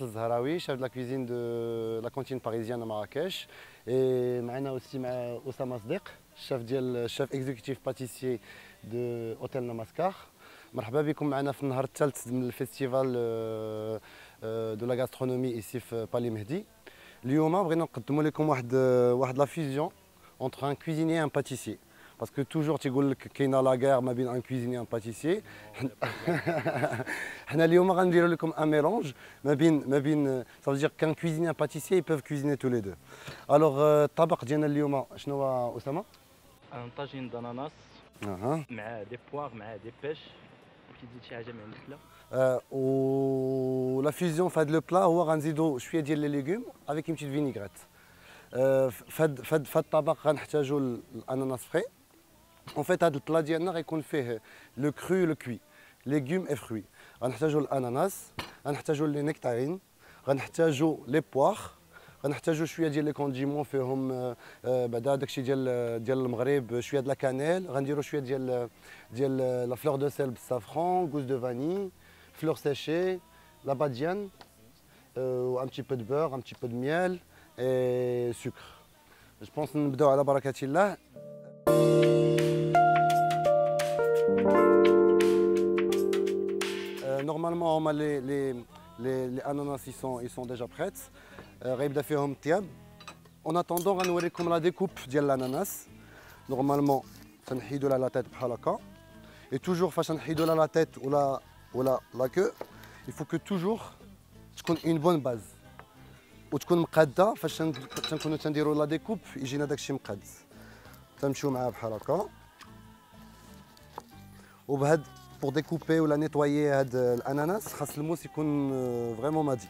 Faisal Zahraoui, chef de la cuisine de la cantine parisienne à Marrakech. Et معنا aussi مع Oussama Sdiq, chef exécutif pâtissier de Hôtel Namaskar. مرحبا بكم معنا في النهار الثالث من الفيستيفال de la gastronomie ici في Palais Mehdi. اليوم بغينا نقدموا لكم واحد لا فيزيون entre un cuisinier et un pâtissier. Parce que toujours تيقول لك كاينه لا غير ما بين un cuisinier et un pâtissier. حنا اليوم غنديروا لكم un mélange ما بين ça veut dire qu'un cuisinier et un pâtissier ils peuvent cuisiner tous les deux. Alors الطبق ديالنا اليوم شنو هو اسامه؟ ان طاجين داناناس مع دي بواغ مع دي بيش. تزيد شي حاجه من عندك لا؟ و لا فيزيون في هذا لو بلا هو غنزيدوا شويه ديال لي ليغوم افيك اون بتيت فينيغريت. في هذا الطبق غنحتاجوا الاناناس فري. En fait, هذا البلا ديالنا غيكون فيه لو كرو لو كوي ليغوم اي فروي. غنحتاجوا الاناناس، غنحتاجوا لي نيكتارين، غنحتاجوا لي بواغ، غنحتاجوا شويه ديال لي كونديمون فيهم بعدا داكشي ديال المغرب، شويه ديال لا كانيل، غنديروا شويه ديال لا فلور دو سيل بالسافرون، غوز دو فاني، فلور سيشي، لا باديان، و ان بتي بو دو بور، ان بتي بو دو ميل اي سكر. جو بونس نبداو على بركه الله. Normalement, les ananas ils sont déjà prêts. غيبدا فيهم الطياب. En attendant غنوريكم لا ديكوب ديال الاناناس. Normalement تنحيدوا لا تيت بحال هكا. Et toujours فاش نحيدوا لا تيت ولا لا كو il faut que toujours تكون une bonne base. وتكون مقاده فاش تنكونوا تنديروا لا ديكوب يجينا داكشي مقاد. تنمشيو معاه بحال هكا. وبهاد pour découper ou la nettoyer l'ananas, خاص الموس يكون vraiment مادي.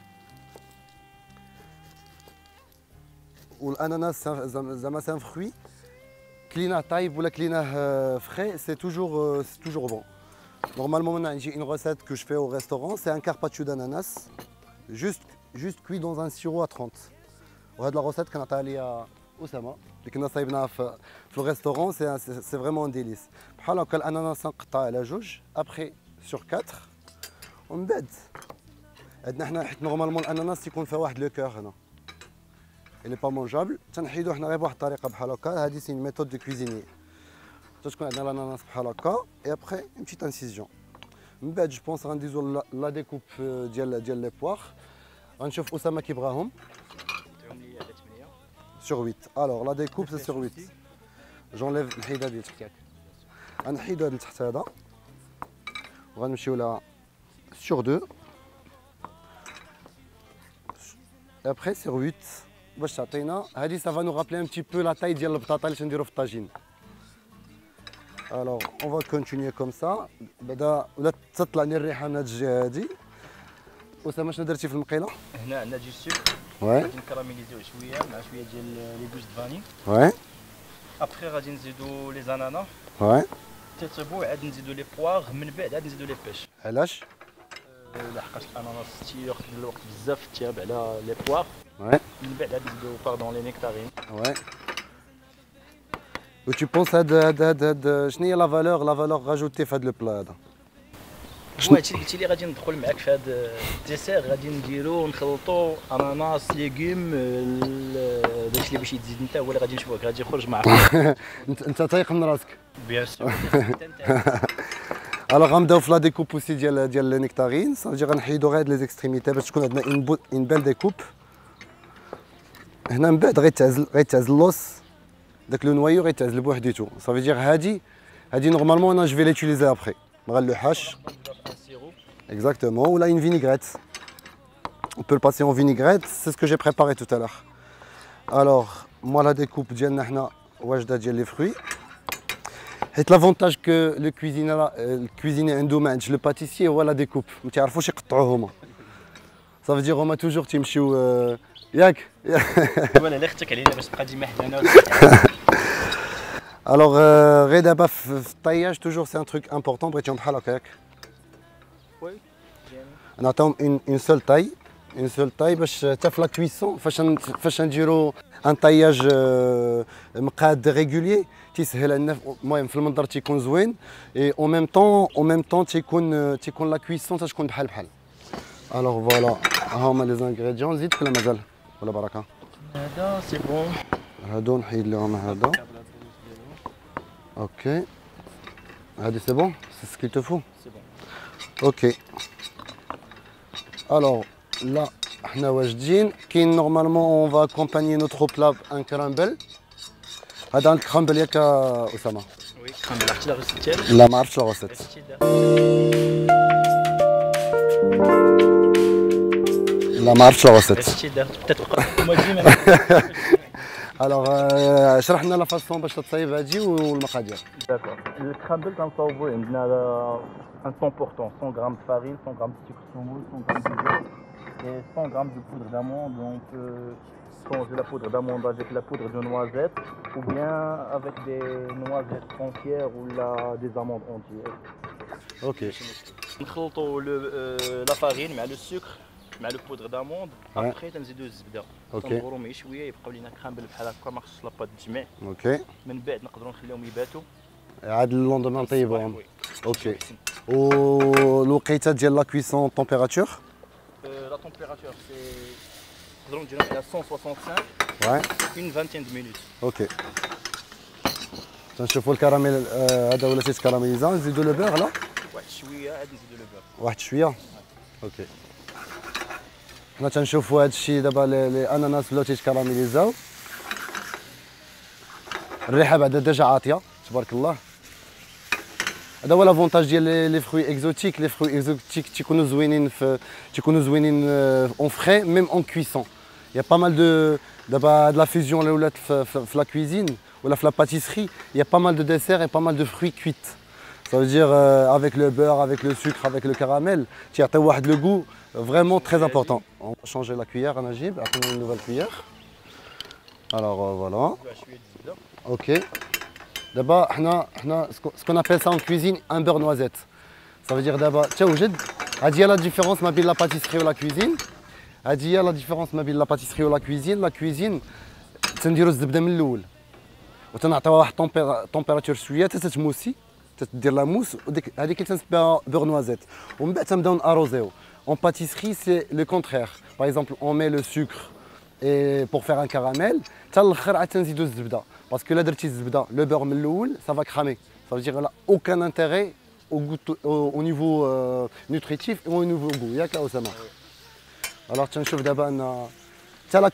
والاناناس زعما c'est un fruit كليناه طايب ولا كليناه frais, c'est toujours bon. Normalement, j'ai une recette que je fais au restaurant, c'est un carpaccio d'ananas juste cuit dans un sirop à 30. وهاد la recette كنعطيها ليا أسامة اللي كنا صايبناها في الريستورون. سي فريمون ان ديليس. بحال هكا الاناناس نقطعها على جوج ابخي سور 4. ومن بعد عندنا حنا حيت نورمالمون الاناناس تيكون فيها واحد لو كور هنا اللي با مونجابل، تنحيدو حنا غير بواحد الطريقه بحال هكا. هادي سي ميثود دو كويزيني. تكون عندنا الاناناس بحال هكا اي ابخي اون بتيت انسيزيون. من بعد جو بونس غنديزو لا ديكوب ديال لي بواغ. غنشوف أسامة كيبغاهم. Sur 8. Alors la découpe c'est sur 8. J'enlève الحيده ديال تحتك. غنحيدو هذا تحت هذا وغنمشيو لها sur 2. Après sur 8 باش تعطينا هذه ça va nous rappeler un petit peu la taille ديال البطاطا اللي تنديرو في الطاجين. Alors on va continuer comme ça. بعدا ولا تطلعني الريحه من هذه الجهه هذه. أسامة شنو درتي في المقيله؟ هنا عندنا جوج سكر. غادي نكراميليزيو شويه مع شويه ديال لي غوز دو فاني. ابخي غادي نزيدو لي زانانا. تتبو عاد نزيدو لي بواغ، من بعد عاد نزيدو لي بيش. علاش؟ لحقاش الاناناس تياخذ الوقت بزاف في التياب على لي بواغ. من بعد عاد نزيدو باردون لي نيكتارين. و tu penses هاد شنو هي لا فالور راجوتي في هاد لو بلا هذا؟ هو هادشي اللي قلتي لي غادي ندخل معاك في هاد الديسير. غادي نديرو ونخلطو اناناس ليغوم داكشي اللي باش يتزيد انت هو اللي غادي نشوفك غادي يخرج معاك. انت تايق من راسك بيان سور. الوغ غنبداو في لا ديكوب اوسي ديال لي نيكتارين. صافي غنحيدو غير لي زيكستريميتي باش تكون عندنا اون بيل ديكوب. هنا من بعد غيتعزل اللوس داك لو نوايو غيتعزل بوحديتو. صافي دير هادي نورمالمون انا جو في ليتيليزي ابخي ما غنلوحاش. Exactement, ou là une vinaigrette. On peut le passer en vinaigrette, c'est ce que j'ai préparé tout à l'heure. Alors, moi la découpe ديالنا حنا واجده ديال لي fruits. حيت l'avantage que le cuisinier عنده ما عندش لو pâtissier هو لا ديكوب، ما تعرفوش يقطعوا هما. Ça veut dire هما توجور تيمشيو ياك. ولا لا اختك علينا باش تبقى ديما حدانا. Alors غير دابا في الطياج توجور سي ان تروك امبورطون بغيتيهم بحال هكا ياك. نعطيهم اون سول تاي باش حتى في لا كويسون فاش نديرو ان طياج مقاد ريغوليي تيسهل عندنا. المهم في المنظر تيكون زوين اي او ميم طون تيكون لا كويسون تكون بحال. Alors voilà, هما les ingrédients. زيد ولا مازال ولا بركة؟ هذا سي بون. هادو نحيد لهم هذا. اوكي. هادي سي بون؟ سي ce qu'il te faut. سي بون. اوكي. Alors là, حنا واجدين. كاين نورمالمون on va accompagner notre plat un crumble. هذا الكرامبل ياك أسامة؟ وي كرامبل عرفتي لا غوسيت ديالو؟ لا ما عرفتش لا غوسيت. لا ما عرفتش لا غوسيت. الوغ شرح لنا لا فاسون باش تطيب هادي والمقادير. داكور. الكرامبل كنصاوبوه عندنا 100% 100 غرام de farine, 100 غرام de sucre semoule, 100 غرام d'huile et 100 grammes de poudre d'amande. On peut changer la poudre d'amande avec la poudre de noisette ou bien avec des noisettes entières ou des amandes entières. Ok. نخلطوا la farine مع le sucre مع le poudre d'amande. Après تنزيدوا الزبده. كنغورو مع شويه يبقاو لينا كرامبل بحال هكا ما خصش لاباط تجمع. اوكي. من بعد نقدروا نخليهم يباتوا. عاد اللوندومان نطيبوهم. اوكي. والوقيته ديال لا كويسون تمبيراتور؟ La température c'est نقدروا نديروها على 165. Ouais. Une vingtaine de minutes. اوكي. تنشوفوا الكراميل هذا ولا تيتكراميليزا. نزيدوا لو بور لا؟ واحد شويه عاد نزيدوا لو بور. واحد شويه. اوكي. حنا تنشوفوا هذا الشيء دابا لي اناناس ولاو تيتكراميليزاو. الريحه بعدا ديجا عاطيه تبارك الله. هذا هو لافونتاج ديال لي فروي اكزوتيك. لي فروي اكزوتيك تيكونوا زوينين اون فري ميم اون كويسون. يا با مال دو دابا هاد لا فيزيون اللي ولات في لا كويزين ولا في لا باتيسري. يا با مال دو ديسير et pas mal de fruits cuits. Ça veut dire avec le beurre, avec le sucre, avec le caramel, tu as le goût vraiment très important. On va changer la cuillère à Najib, après une nouvelle cuillère. Alors voilà. Ok. D'abord, ce qu'on appelle ça en cuisine un beurre noisette. Ça veut dire d'abord, tu as dit la différence entre la pâtisserie ou la cuisine. A dit la différence entre la pâtisserie ou la cuisine. La cuisine, c'est نديرو الزبده من الأول. وتنعطيوها واحد température شويه حتى تتموسي. تدير لا موس وديك هذيك اللي تنسميها بور نوازيت ومن بعد تنبداو ناروزيو. اون باتيسري سي لو كونترير. باغ اكزومبل اون مي لو سكر اي بور فيغ ان كراميل حتى الاخر عاد تنزيدو الزبده باسكو الا درتي الزبده لو بور من الاول سافا كرامي. Ça veut dire لا aucun intérêt au niveau nutritif et au niveau goût. ياك أسامة؟ alors تنشوف دابا ان حتى لا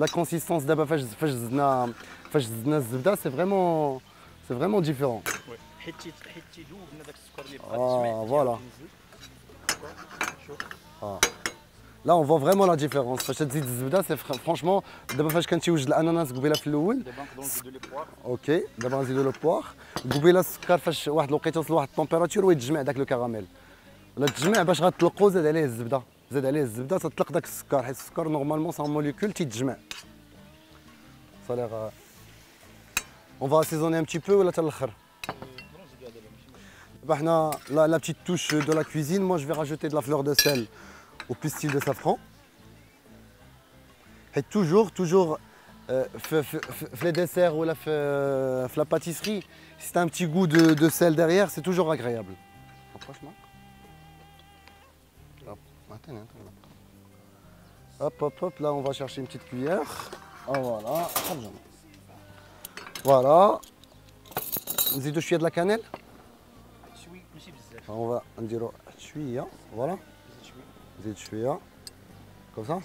كونسيستونس دابا فاش زدنا الزبده سي فريمون ديفيرون. حيت يذوبنا داك السكر اللي بقى تجمع. فوالا. Là on voit vraiment la différence. فاش تزيد الزبده سي فرانشمون دابا فاش كان تيوجد الاناناس قبيله في الاول. دابا نقدروا نزيدوا لي بواغ. اوكي دابا نزيدوا لو بواغ. قبيله السكر فاش واحد الوقيته وصل لواحد التمبيراتور ويتجمع داك لو كراميل. ولا تجمع باش غتطلقوا زاد عليه الزبده تطلق داك السكر حيت السكر نورمالمون سان موليكول تيتجمع. صالير on va assaisonner un petit peu ولا حتى الاخر؟ La petite touche de la cuisine, moi je vais rajouter de la fleur de sel au pistil de safran. Et toujours les desserts ou la pâtisserie, si tu as un petit goût de sel derrière, c'est toujours agréable. Rapproche-moi. Hop, là on va chercher une petite cuillère. Oh, voilà. نزيدو شوية de la cannelle. On va نديرو شويه فوالا نزيد شويه كوم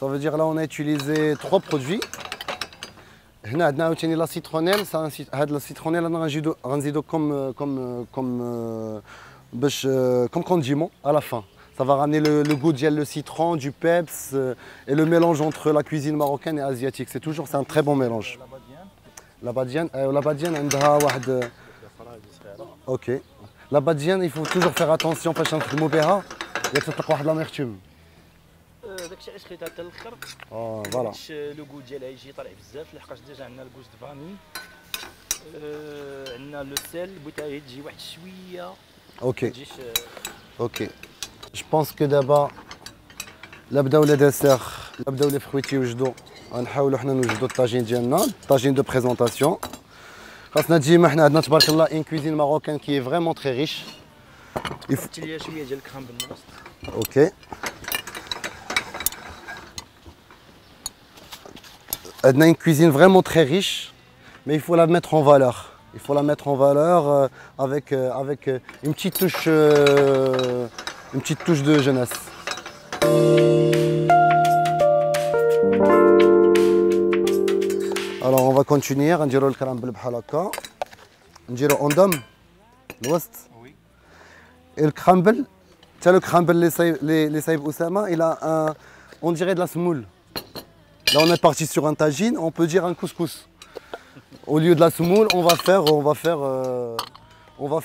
ça veut dire là on a utilisé 3 produits. هنا عندنا عاوتاني لا سيترونيل. هاد لا سيترونيل انا غنزيدو كوم باش كوم كونديمون à la fin. Ça va ramener le goût du citron, du peps et le mélange entre la cuisine marocaine et asiatique. C'est un très bon mélange. La badiane عندها واحد. اوكي. La badiane il faut toujours faire attention فاش نخدموا بها ياك تطلق واحد لاميرتوم. داكشي علاش خليتها حتى الاخر. فوالا. لو غو ديالها يجي طالع بزاف لحقاش ديجا عندنا الكوز دو فاني. عندنا لو سيل بغيتها تجي واحد شويه. اوكي. اوكي. Je pense que دابا لا بداو لي ديسير لا بداو لي فروي تيوجدوا غنحاولوا حنا نوجدوا الطاجين ديالنا الطاجين دو بريزونطاسيون. خاصنا ديما حنا عندنا تبارك الله ان كوزين ماروكان كي فريمون تري ريش. درت ليا شويه ديال الكرام بالوسط. اوكي. عندنا une cuisine vraiment très riche, mais il faut la mettre en valeur. Il faut la mettre en valeur avec une petite touche de jeunesse. Alors on va continuer, نديرو الكرامبل بحال هكا. نديرو اون الوسط. Oui. Et le crumble, tu le crumble les saïb Oussama, il a un, on dirait de la semoule. Là on est parti sur un tagine, on peut dire un couscous. Au lieu de la semoule, on va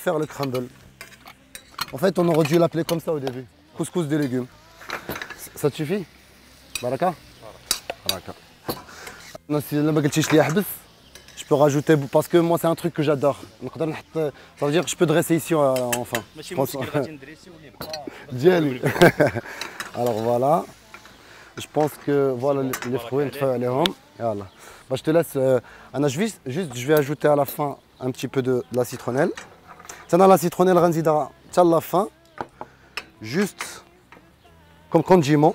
faire le crumble. En fait, on aurait dû l'appeler comme ça au début, couscous de légumes. Ça te suffit? Baraka? Baraka. Non, si le magaltish li yahbes, je peux rajouter parce que moi c'est un truc que j'adore. Ça veut dire que je peux dresser ici enfin. ماشي مشكل غادي ندريسي ديالي. Alors voilà. Je pense que voilà les fruits نتفاعل عليهم. Voilà. Bah, je te laisse. Je vais ajouter à la fin un petit peu de la citronnelle. Dans la citronnelle, غنزيدها حتى la fin, juste comme condiment.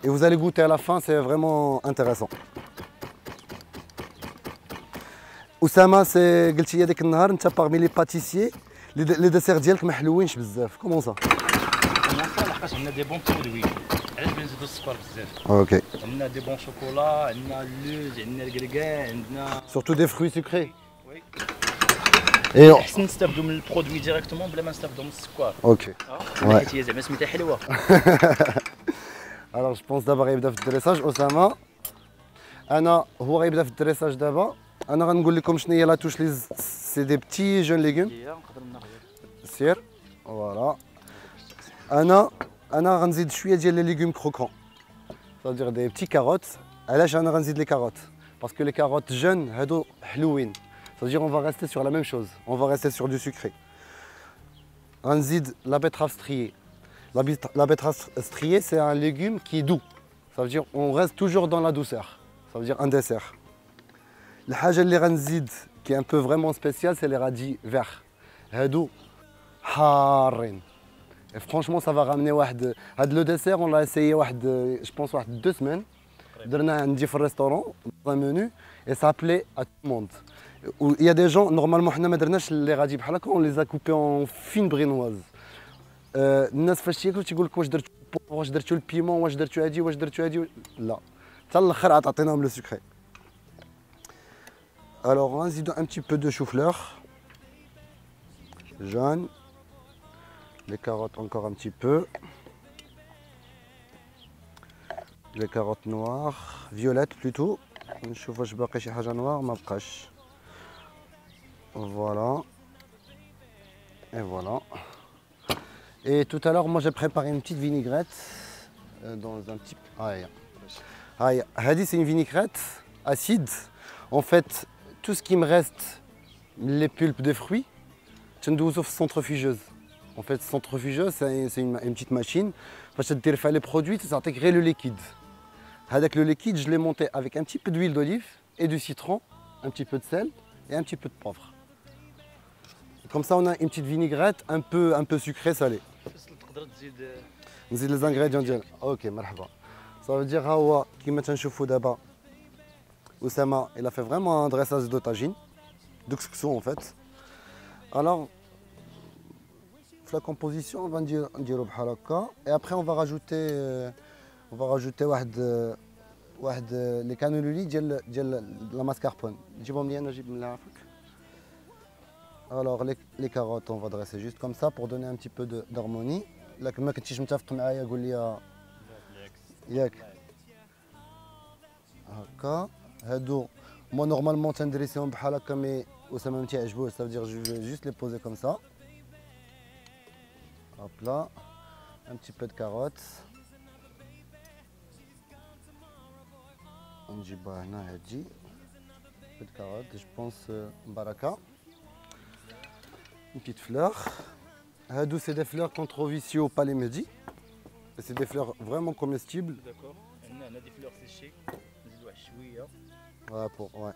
Et vous allez goûter à la fin, c'est vraiment intéressant. Oussama, c'est قلتي هذيك النهار انت parmi les pâtissiers les desserts ديالك ما حلوينش بزاف. Comment ça? لحقاش عندنا دي بون برودوي. علاش بنزيدو السكر بزاف؟ Ok. عندنا دي بون شوكولا، عندنا اللوز، عندنا الكركاع، عندنا Surtout des fruits sucrés. وي. Et احسن نستافدو من البرودوي ديريكتومون بلا ما نستافدو من السكر. ok. حيت هي زعما سميتها حلوه. Alors je pense d'abord يبدا في الدريساج أسامة. أنا هو غيبدا في الدريساج دابا. أنا غنقول لكم شنو هي لا توش لي سي دي بتي جون ليغوم. نقدر ناخذ. سير. فوالا. أنا غنزيد شوية ديال لي ليغوم كروكون. C'est-à-dire des petits carottes. علاش أنا غنزيد لي كاروت؟ Parce que les carottes jeunes هادو حلوين. C'est-à-dire on va rester sur la même chose. On va rester sur du sucré. غنزيد la betterave striée. La betterave striée, c'est un légume qui est doux. Ça veut dire on reste toujours dans la douceur. Ça veut dire un dessert. الحاجة اللي غنزيد qui est un peu vraiment spécial, c'est les radis verts. هادو حارين. Et franchement, ça va ramener واحد. Le dessert, on l'a essayé je pense 2 semaines. درنا عندي في الريستورون dans un menu et ça plaît à tout le monde. Il y a des gens, normalement حنا ما درناش les radis بحال هكا, on les a coupés en fines brinoises. الناس فاش تياكلوا تيقول لك واش درتو واش درتو البيمون واش درتو هادي واش درتو هادي لا حتى الاخر عاد عطيناهم لو سكري. Alors غنزيدو un petit peu de chou-fleur jaune, les carottes encore un petit peu, les carottes noires, violettes plutôt. نشوف واش باقي شي حاجه نوار ما بقاش. Voilà. Et voilà. Et tout à l'heure, moi j'ai préparé une petite vinaigrette dans un petit. Hadi, c'est une vinaigrette acide. En fait, tout ce qui me reste, les pulpes de fruits, je ne dois centrifugeuse. En fait, centrifugeuse, c'est une petite machine. Parce que tu fais les produits, tu intégrer le liquide. Avec le liquide, je l'ai monté avec un petit peu d'huile d'olive et du citron, un petit peu de sel et un petit peu de poivre. Comme ça, on a une petite vinaigrette un peu sucrée salée. نزيد les ingrédients ديالها. OK, مرحبا. Ça veut dire هو كيما تنشوفوا دابا Oussama, il a fait vraiment un dressage de tagine, de couscous en fait. Alors, la composition, on va dire بحال هكا. Et après, on va rajouter واحد les canneloni ديال la mascarpone. جيبهم لي انا نجيب من عافاك. Alors les carottes, on va dresser juste comme ça pour donner un petit peu d'harmonie. Là, ما كنتيش متفق معايا قول لي ياك هكا. هادو moi normalement تندريسيهم بحال هكا مي Oussama ما تيعجبوش. Ça veut dire je vais juste les poser comme ça. Hop là, un petit peu de carottes. نجيبها هنا هادي. Un peu de carottes, je pense baraka. Une petite fleur. Hadou, c'est des fleurs qu'on trouve ici au Palais Mehdi. C'est des fleurs vraiment comestibles. D'accord. On a des fleurs séchées. Voilà pour, ouais.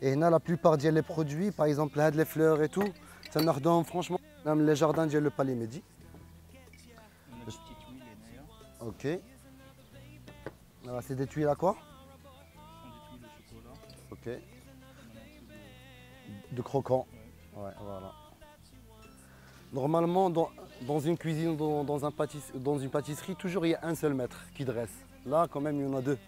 Et là, la plupart des produits, par exemple les fleurs et tout, ça nous redonne franchement même les jardins le Palais Midi. On a des petites huiles et Ok. Voilà, c'est des tuiles à quoi? des huiles au chocolat. Ok. On a un peu De croquant. ouais. Ouais, voilà. Normalement, dans une cuisine, dans une pâtisserie, toujours il y a un seul maître qui dresse. Là, quand même, il y en a deux.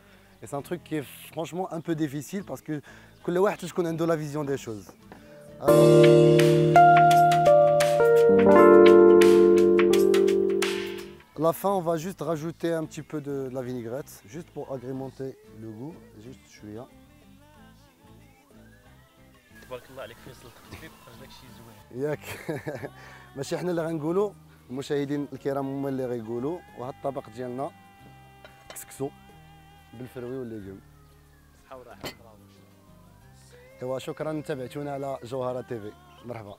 Et c'est un truc qui est franchement un peu difficile parce que كل واحد تكون عنده la vision des choses. À la fin, on va juste rajouter un petit peu de la vinaigrette, juste pour agrémenter le goût. Juste شوية. تبارك الله عليك فيصل التطبيق وخرج لك شي زوين. ياك ماشي حنا اللي غنقولوا، المشاهدين الكرام هما اللي غيقولوا. وهذا الطبق ديالنا كسكسو بالفروي والليجوم. صحة وراحة. ايوا شكرا، تابعتونا على جوهرة تيفي. مرحبا.